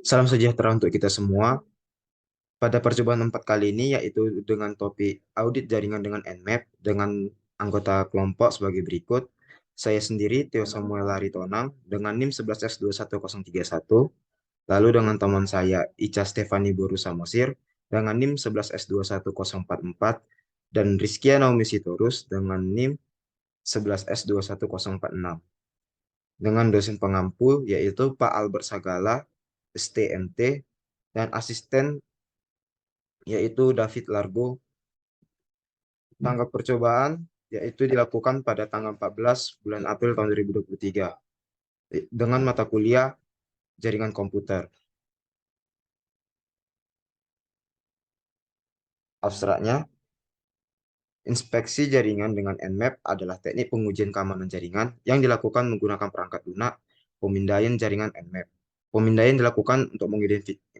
Salam sejahtera untuk kita semua. Pada percobaan 4 kali ini, yaitu dengan topik audit jaringan dengan Nmap, dengan anggota kelompok sebagai berikut. Saya sendiri, Theo Samuel Laritonang, dengan NIM 11S21031. Lalu dengan teman saya, Ica Stefani Boru Samosir, dengan NIM 11S21044. Dan Rizkia Naomi Sitorus, dengan NIM 11S21046. Dengan dosen pengampu, yaitu Pak Albert Sagala, STMT, dan asisten yaitu David Largo. Tanggal percobaan yaitu dilakukan pada tanggal 14 bulan April tahun 2023 dengan mata kuliah jaringan komputer. Abstraknya, inspeksi jaringan dengan Nmap adalah teknik pengujian keamanan jaringan yang dilakukan menggunakan perangkat lunak pemindaian jaringan Nmap. Pemindaian dilakukan untuk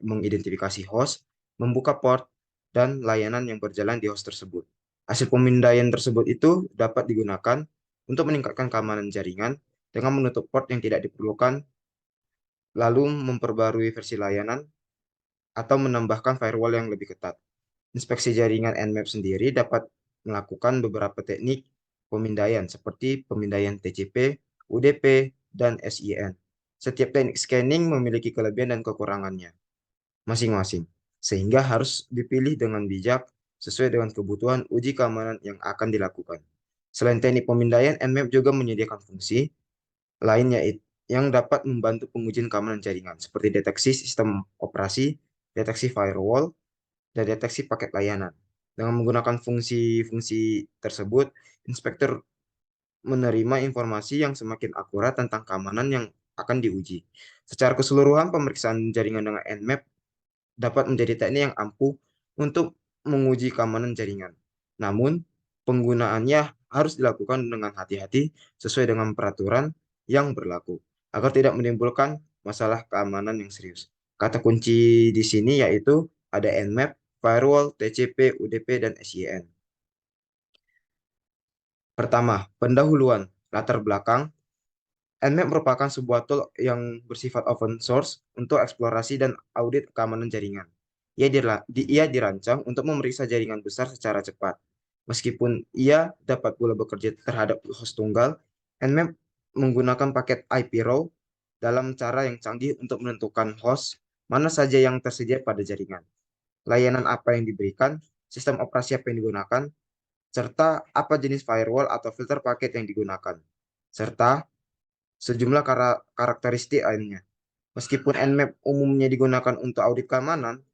mengidentifikasi host, membuka port, dan layanan yang berjalan di host tersebut. Hasil pemindaian tersebut itu dapat digunakan untuk meningkatkan keamanan jaringan dengan menutup port yang tidak diperlukan, lalu memperbarui versi layanan atau menambahkan firewall yang lebih ketat. Inspeksi jaringan Nmap sendiri dapat melakukan beberapa teknik pemindaian seperti pemindaian TCP, UDP, dan SIN. Setiap teknik scanning memiliki kelebihan dan kekurangannya masing-masing, sehingga harus dipilih dengan bijak sesuai dengan kebutuhan uji keamanan yang akan dilakukan. Selain teknik pemindaian, Nmap juga menyediakan fungsi lainnya yang dapat membantu pengujian keamanan jaringan, seperti deteksi sistem operasi, deteksi firewall, dan deteksi paket layanan. Dengan menggunakan fungsi-fungsi tersebut, inspektur menerima informasi yang semakin akurat tentang keamanan yang akan diuji. Secara keseluruhan, pemeriksaan jaringan dengan Nmap dapat menjadi teknik yang ampuh untuk menguji keamanan jaringan. Namun, penggunaannya harus dilakukan dengan hati-hati sesuai dengan peraturan yang berlaku agar tidak menimbulkan masalah keamanan yang serius. Kata kunci di sini yaitu ada Nmap, firewall, TCP, UDP, dan SYN. Pertama, pendahuluan latar belakang. Nmap merupakan sebuah tool yang bersifat open source untuk eksplorasi dan audit keamanan jaringan. Ia dirancang untuk memeriksa jaringan besar secara cepat. Meskipun ia dapat pula bekerja terhadap host tunggal, Nmap menggunakan paket IP row dalam cara yang canggih untuk menentukan host mana saja yang tersedia pada jaringan, layanan apa yang diberikan, sistem operasi apa yang digunakan, serta apa jenis firewall atau filter paket yang digunakan, serta sejumlah karakteristik lainnya. Meskipun Nmap umumnya digunakan untuk audit keamanan,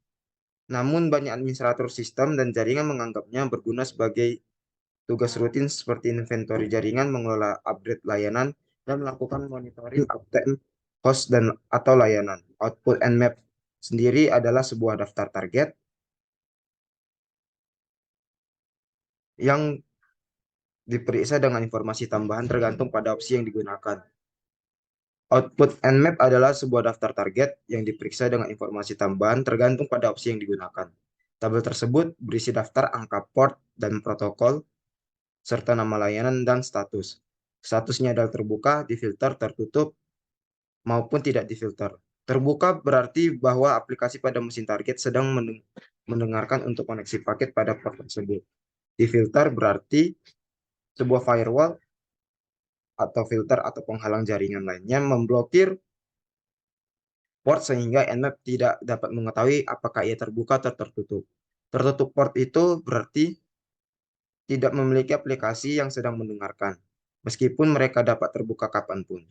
namun banyak administrator sistem dan jaringan menganggapnya berguna sebagai tugas rutin seperti inventory jaringan, mengelola upgrade layanan, dan melakukan monitoring uptime host dan atau layanan. Output Nmap sendiri adalah sebuah daftar target yang diperiksa dengan informasi tambahan tergantung pada opsi yang digunakan. Output Nmap adalah sebuah daftar target yang diperiksa dengan informasi tambahan tergantung pada opsi yang digunakan. Tabel tersebut berisi daftar angka port dan protokol, serta nama layanan dan status. Statusnya adalah terbuka, difilter, tertutup, maupun tidak difilter. Terbuka berarti bahwa aplikasi pada mesin target sedang mendengarkan untuk koneksi paket pada port tersebut. Difilter berarti sebuah firewall atau filter atau penghalang jaringan lainnya memblokir port sehingga Nmap tidak dapat mengetahui apakah ia terbuka atau tertutup. Tertutup port itu berarti tidak memiliki aplikasi yang sedang mendengarkan, meskipun mereka dapat terbuka kapanpun.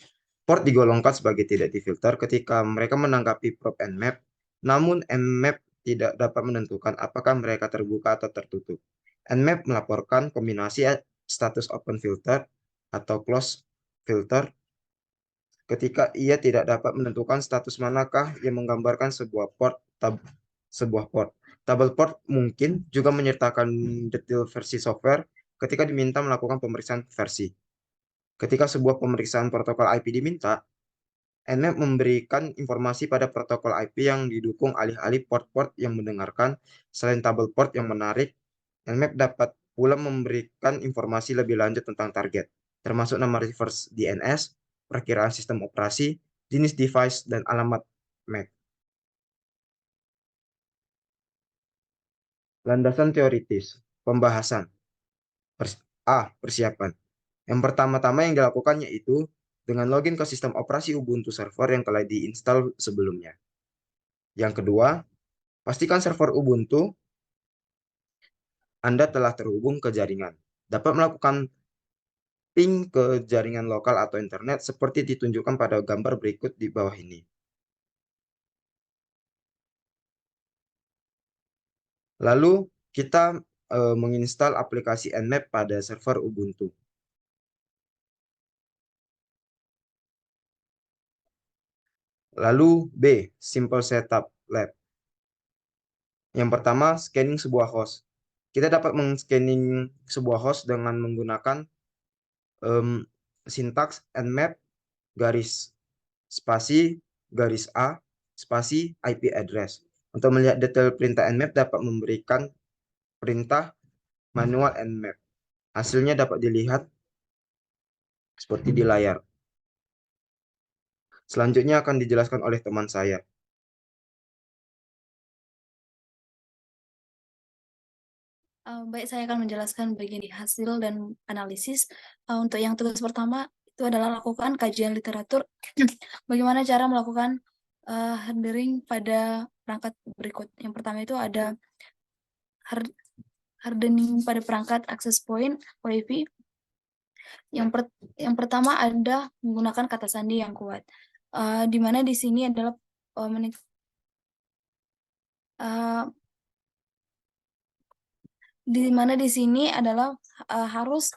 Port digolongkan sebagai tidak difilter ketika mereka menanggapi probe Nmap, namun Nmap tidak dapat menentukan apakah mereka terbuka atau tertutup. Nmap melaporkan kombinasi status open filter atau close filter ketika ia tidak dapat menentukan status manakah yang menggambarkan sebuah port. Tabel port mungkin juga menyertakan detail versi software ketika diminta melakukan pemeriksaan versi. Ketika sebuah pemeriksaan protokol IP diminta, Nmap memberikan informasi pada protokol IP yang didukung alih-alih port-port yang mendengarkan. Selain tabel port yang menarik, Nmap dapat pula memberikan informasi lebih lanjut tentang target, termasuk nama reverse DNS, perkiraan sistem operasi, jenis device, dan alamat MAC. Landasan teoritis. Pembahasan. Persiapan. Yang pertama-tama yang dilakukan yaitu dengan login ke sistem operasi Ubuntu server yang telah diinstal sebelumnya. Yang kedua, pastikan server Ubuntu Anda telah terhubung ke jaringan. Dapat melakukan ping ke jaringan lokal atau internet seperti ditunjukkan pada gambar berikut di bawah ini. Lalu kita menginstal aplikasi Nmap pada server Ubuntu. Lalu B, Simple Setup Lab. Yang pertama, scanning sebuah host. Kita dapat men-scanning sebuah host dengan menggunakan sintaks nmap garis spasi garis A spasi IP address. Untuk melihat detail perintah nmap dapat memberikan perintah manual nmap. Hasilnya dapat dilihat seperti di layar. Selanjutnya akan dijelaskan oleh teman saya. Baik, saya akan menjelaskan bagian di hasil dan analisis. Untuk yang tugas pertama itu adalah lakukan kajian literatur. Bagaimana cara melakukan hardening pada perangkat berikut. Yang pertama itu ada hardening pada perangkat access point WiFi. Yang pertama ada menggunakan kata sandi yang kuat. Di mana di sini adalah di mana di sini adalah harus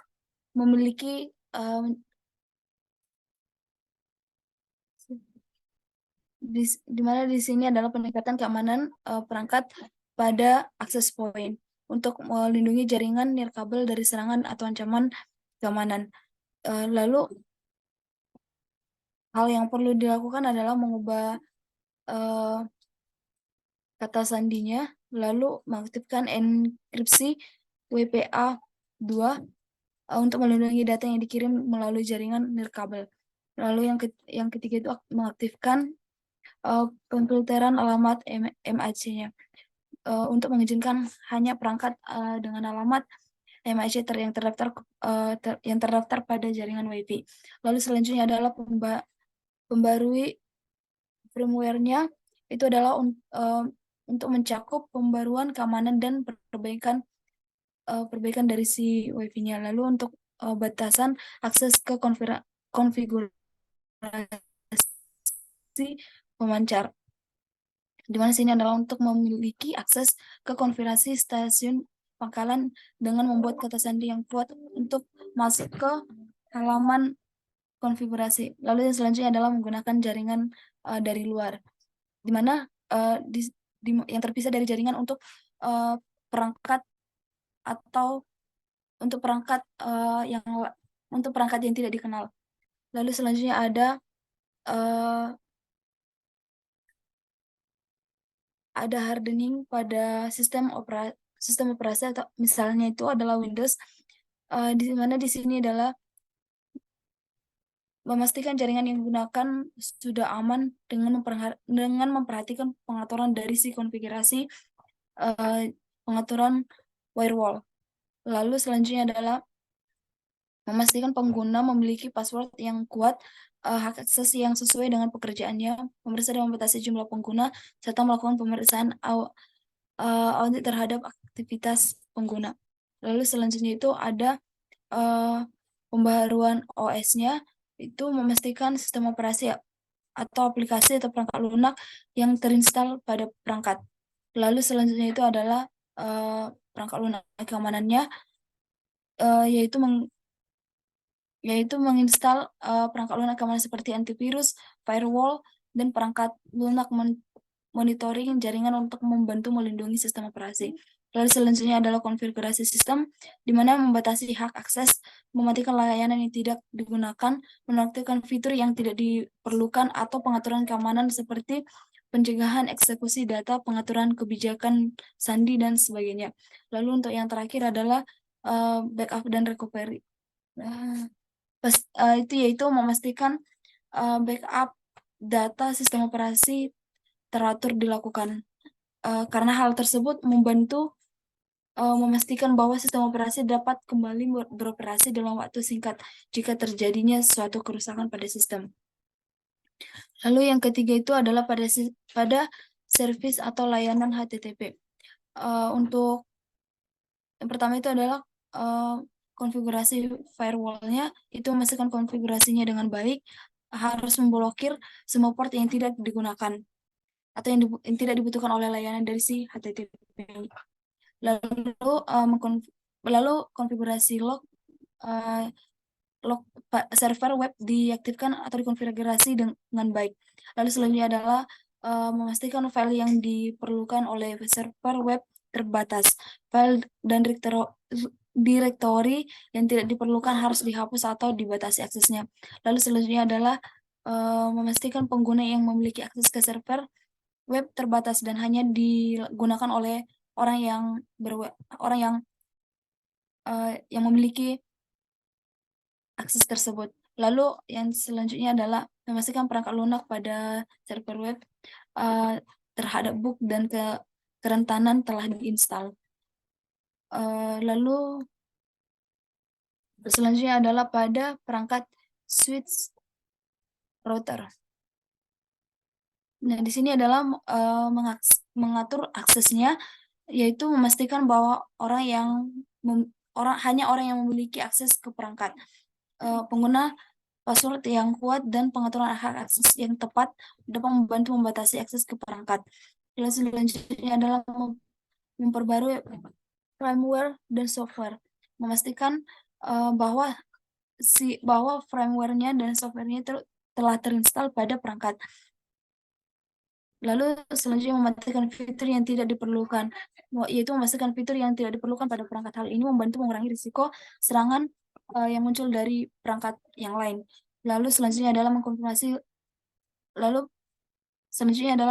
memiliki di mana di sini adalah peningkatan keamanan perangkat pada access point untuk melindungi jaringan nirkabel dari serangan atau ancaman keamanan. Lalu hal yang perlu dilakukan adalah mengubah kata sandinya, lalu mengaktifkan enkripsi WPA2 untuk melindungi data yang dikirim melalui jaringan nirkabel. Lalu yang ketiga itu mengaktifkan pemfilteran alamat MAC-nya untuk mengizinkan hanya perangkat dengan alamat MAC yang terdaftar pada jaringan WiFi. Lalu selanjutnya adalah pembarui firmware-nya, itu adalah untuk mencakup pembaruan keamanan dan perbaikan dari si WiFi-nya. Lalu untuk batasan akses ke konfigurasi pemancar, di mana sini adalah untuk memiliki akses ke konfigurasi stasiun pangkalan dengan membuat kata sandi yang kuat untuk masuk ke halaman konfigurasi. Lalu yang selanjutnya adalah menggunakan jaringan dari luar, di mana yang terpisah dari jaringan untuk perangkat atau untuk perangkat yang tidak dikenal. Lalu selanjutnya ada hardening pada sistem operasi atau misalnya itu adalah Windows, di mana di sini adalah memastikan jaringan yang digunakan sudah aman dengan memperhatikan pengaturan dari si konfigurasi pengaturan firewall. Lalu selanjutnya adalah memastikan pengguna memiliki password yang kuat, hak akses yang sesuai dengan pekerjaannya, memeriksa dan membatasi jumlah pengguna, serta melakukan pemeriksaan audit terhadap aktivitas pengguna. Lalu selanjutnya itu ada pembaharuan OS-nya, itu memastikan sistem operasi atau aplikasi atau perangkat lunak yang terinstal pada perangkat. Lalu selanjutnya itu adalah perangkat lunak keamanannya, yaitu menginstal perangkat lunak keamanan seperti antivirus, firewall, dan perangkat lunak monitoring jaringan untuk membantu melindungi sistem operasi. Lalu selanjutnya adalah konfigurasi sistem, di mana membatasi hak akses, mematikan layanan yang tidak digunakan, menonaktifkan fitur yang tidak diperlukan, atau pengaturan keamanan seperti pencegahan eksekusi data, pengaturan kebijakan sandi, dan sebagainya. Lalu untuk yang terakhir adalah backup dan recovery. Itu yaitu memastikan backup data sistem operasi teratur dilakukan, karena hal tersebut membantu memastikan bahwa sistem operasi dapat kembali beroperasi dalam waktu singkat jika terjadinya suatu kerusakan pada sistem. Lalu yang ketiga itu adalah pada servis atau layanan HTTP. Untuk yang pertama itu adalah konfigurasi firewall-nya, itu memastikan konfigurasinya dengan baik, harus memblokir semua port yang tidak digunakan atau yang tidak dibutuhkan oleh layanan dari si HTTP. Lalu konfigurasi log server web diaktifkan atau dikonfigurasi dengan baik. Lalu selanjutnya adalah memastikan file yang diperlukan oleh server web terbatas. File dan direktori yang tidak diperlukan harus dihapus atau dibatasi aksesnya. Lalu selanjutnya adalah memastikan pengguna yang memiliki akses ke server web terbatas dan hanya digunakan oleh orang yang yang memiliki akses tersebut. Lalu yang selanjutnya adalah memastikan perangkat lunak pada server web terhadap bug dan kerentanan telah diinstal. Lalu selanjutnya adalah pada perangkat switch router. Nah, di sini adalah mengatur aksesnya, yaitu memastikan bahwa hanya orang yang memiliki akses ke perangkat. Pengguna password yang kuat dan pengaturan hak akses yang tepat dapat membantu membatasi akses ke perangkat. Lalu selanjutnya adalah memperbarui firmware dan software, memastikan bahwa firmware-nya dan software-nya telah terinstall pada perangkat. Lalu selanjutnya mematikan fitur yang tidak diperlukan, yaitu memastikan fitur yang tidak diperlukan pada perangkat. Hal ini membantu mengurangi risiko serangan yang muncul dari perangkat yang lain. Lalu selanjutnya adalah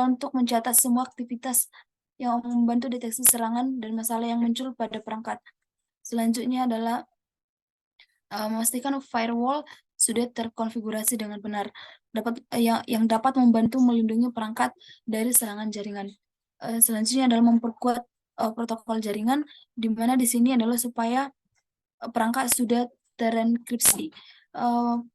untuk mencatat semua aktivitas yang membantu deteksi serangan dan masalah yang muncul pada perangkat. Selanjutnya adalah memastikan firewall sudah terkonfigurasi dengan benar, yang dapat membantu melindungi perangkat dari serangan jaringan. Selanjutnya adalah memperkuat protokol jaringan, di mana di sini adalah supaya perangkat sudah terenkripsi.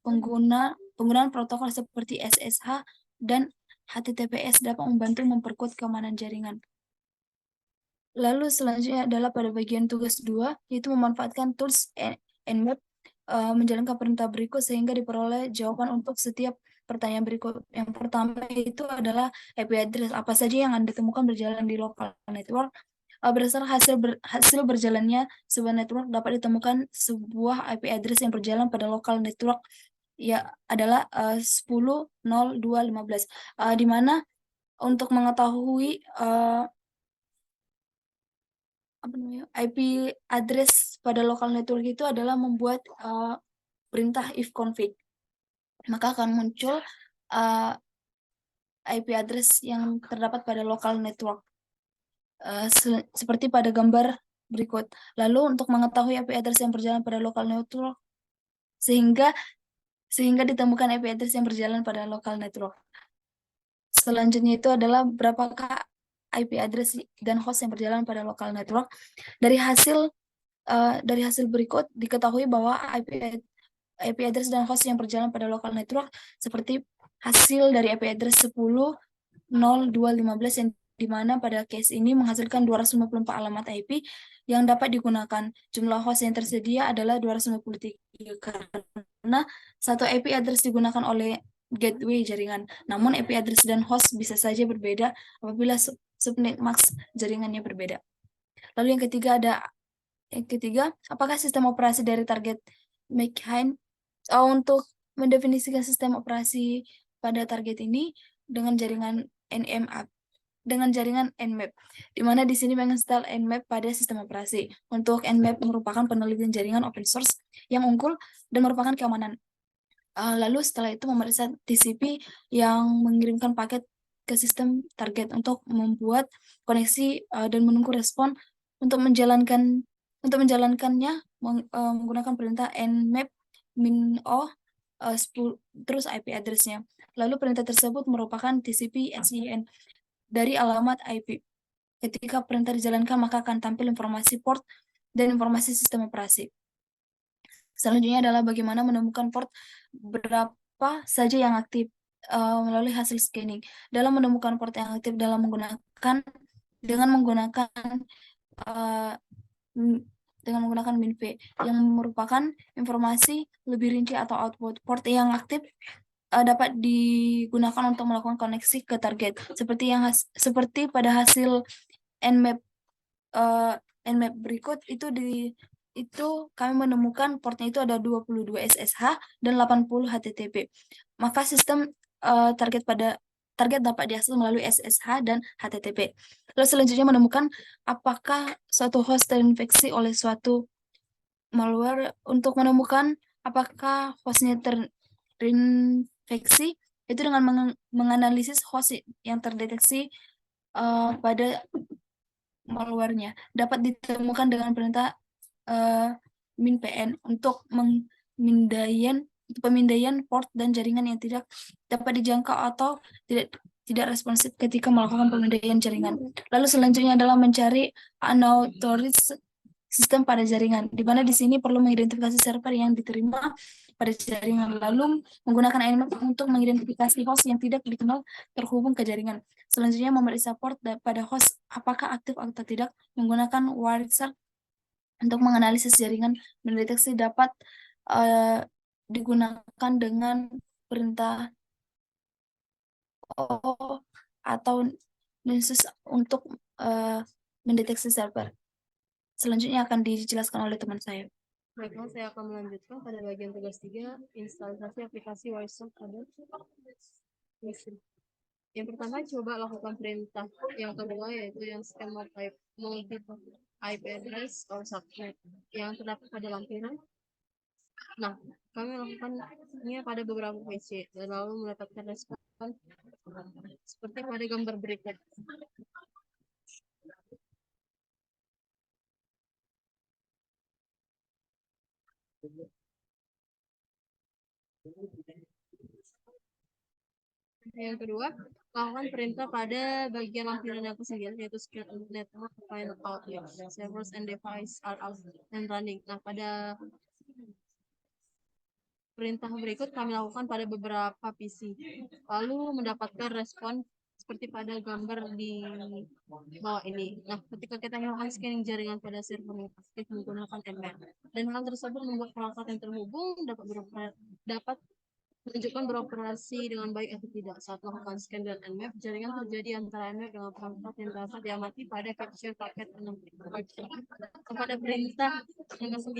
Penggunaan protokol seperti SSH dan HTTPS dapat membantu memperkuat keamanan jaringan. Lalu selanjutnya adalah pada bagian tugas 2, yaitu memanfaatkan tools Nmap menjalankan perintah berikut sehingga diperoleh jawaban untuk setiap pertanyaan berikut. Yang pertama itu adalah IP address apa saja yang Anda temukan berjalan di local network. Berdasarkan hasil berjalannya sebuah network dapat ditemukan sebuah IP address yang berjalan pada local network ya adalah 10.0.2.15, di mana untuk mengetahui IP address pada local network itu adalah membuat perintah ifconfig. Maka akan muncul IP address yang terdapat pada local network seperti pada gambar berikut. Lalu untuk mengetahui IP address yang berjalan pada local network sehingga ditemukan IP address yang berjalan pada local network. Selanjutnya itu adalah berapakah IP address dan host yang berjalan pada local network. Dari hasil berikut diketahui bahwa IP address dan host yang berjalan pada local network seperti hasil dari IP address 10.0.2.15 yang di mana pada case ini menghasilkan 254 alamat IP yang dapat digunakan. Jumlah host yang tersedia adalah 253 karena satu IP address digunakan oleh gateway jaringan. Namun IP address dan host bisa saja berbeda apabila subnet max jaringannya berbeda. Lalu yang ketiga, apakah sistem operasi dari target Makeheim untuk mendefinisikan sistem operasi pada target ini dengan jaringan Nmap, di mana di sini menginstal Nmap pada sistem operasi. Untuk Nmap merupakan penelitian jaringan open source yang unggul dan merupakan keamanan. Lalu setelah itu memeriksa TCP yang mengirimkan paket ke sistem target untuk membuat koneksi dan menunggu respon untuk menjalankannya menggunakan perintah nmap -o 10 terus IP address-nya. Lalu perintah tersebut merupakan TCP SYN dari alamat IP. ketika perintah dijalankan, maka akan tampil informasi port dan informasi sistem operasi. Selanjutnya adalah bagaimana menemukan port berapa saja yang aktif melalui hasil scanning. Dalam menemukan port yang aktif dengan menggunakan min_v yang merupakan informasi lebih rinci atau output. Port yang aktif dapat digunakan untuk melakukan koneksi ke target seperti pada hasil Nmap berikut itu kami menemukan portnya itu ada 22 SSH dan 80 HTTP. Maka sistem target dapat diakses melalui SSH dan HTTP. Lalu selanjutnya menemukan apakah suatu host terinfeksi oleh suatu malware. Untuk menemukan apakah hostnya terinfeksi itu dengan menganalisis host yang terdeteksi pada malwarenya dapat ditemukan dengan perintah min_pn untuk pemindaian port dan jaringan yang tidak dapat dijangkau atau tidak responsif ketika melakukan pemindaian jaringan. Lalu selanjutnya adalah mencari unauthorized sistem pada jaringan, di mana di sini perlu mengidentifikasi server yang diterima pada jaringan, lalu menggunakan Nmap untuk mengidentifikasi host yang tidak dikenal terhubung ke jaringan. Selanjutnya memeriksa port pada host apakah aktif atau tidak menggunakan Wireshark untuk menganalisis jaringan. Mendeteksi dapat digunakan dengan perintah O atau Nessus untuk mendeteksi server. Selanjutnya akan dijelaskan oleh teman saya. Baiklah, saya akan melanjutkan pada bagian tugas 3, instalasi aplikasi Wireshark pada mesin. Yang pertama, coba lakukan perintah. Yang kedua, yaitu yang skema type multi IP address or subnet yang terdapat pada lampiran. Nah, kami melakukannya pada beberapa PC dan lalu mendapatkan respon seperti pada gambar berikut. Yang kedua, lakukan perintah pada bagian lampiran yang ke-9, yaitu scan network file out, servers and device are out and running. Nah, pada perintah berikut kami lakukan pada beberapa PC, lalu mendapatkan respon seperti pada gambar di bawah ini. Nah, ketika kita melakukan scanning jaringan pada server yang aktif menggunakan Nmap, dan hal tersebut membuat perangkat yang terhubung dapat menunjukkan beroperasi dengan baik atau tidak. Saat melakukan scan dan Nmap, jaringan terjadi antara Nmap dengan perangkat yang dapat diamati pada capture paket 6. Kepada perintah yang ke-9,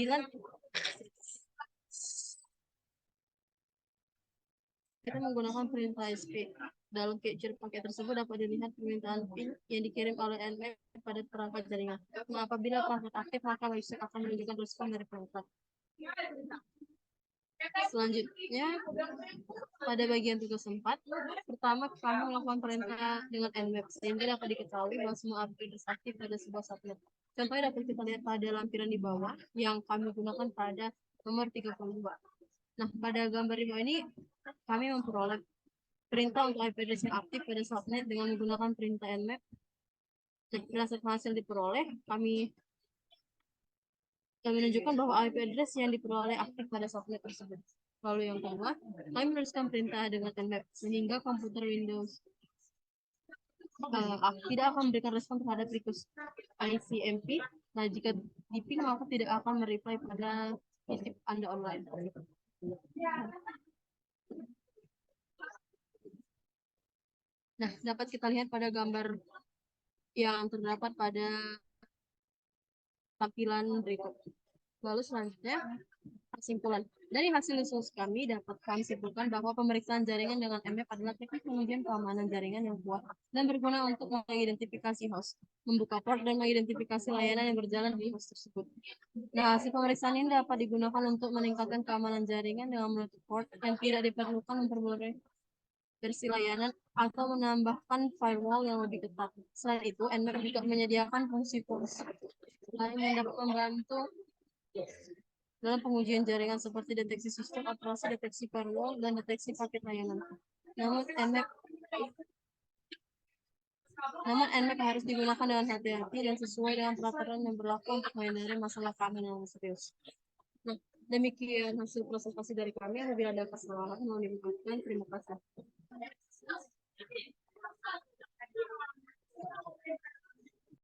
kita menggunakan perintah SP. Dalam capture paket tersebut dapat dilihat permintaan PIN yang dikirim oleh Nmap pada perangkat jaringan. Nah, apabila perangkat aktif, maka Wireshark akan menunjukkan respon dari perangkat. Selanjutnya, pada bagian tugas 4, pertama kami melakukan perintah dengan Nmap sehingga dapat diketahui bahwa semua IP address aktif pada sebuah subnet. Contohnya dapat kita lihat pada lampiran di bawah yang kami gunakan pada nomor 32. Nah, pada gambar di bawah ini kami memperoleh perintah untuk IP address yang aktif pada subnet dengan menggunakan perintah Nmap. Nah, berdasarkan hasil diperoleh, kami menunjukkan bahwa IP address yang diperoleh aktif pada subnet tersebut. Lalu yang kedua, kami menuliskan perintah dengan Nmap sehingga komputer Windows tidak akan memberikan respon terhadap request ICMP. Nah, jika di ping maka tidak akan mereply pada titip Anda online. Nah, dapat kita lihat pada gambar yang terdapat pada tampilan berikut. Lalu selanjutnya, kesimpulan. Dari hasil diskusi kami dapat kami simpulkan bahwa pemeriksaan jaringan dengan Nmap adalah teknik pengujian keamanan jaringan yang kuat dan berguna untuk mengidentifikasi host, membuka port, dan mengidentifikasi layanan yang berjalan di host tersebut. Nah, hasil pemeriksaan ini dapat digunakan untuk meningkatkan keamanan jaringan dengan menutup port yang tidak diperlukan memperbarui versi layanan atau menambahkan firewall yang lebih ketat. Selain itu, Nmap juga menyediakan fungsi-fungsi lain yang dapat membantu dalam pengujian jaringan seperti deteksi sistem operasi, deteksi firewall, dan deteksi paket layanan. Namun, Nmap Namun NMAP harus digunakan dengan hati-hati dan sesuai dengan peraturan yang berlaku untuk menghindari masalah keamanan yang serius. Nah, demikian hasil presentasi dari kami. Apabila ada kesalahan, mohon dimaafkan. Terima kasih.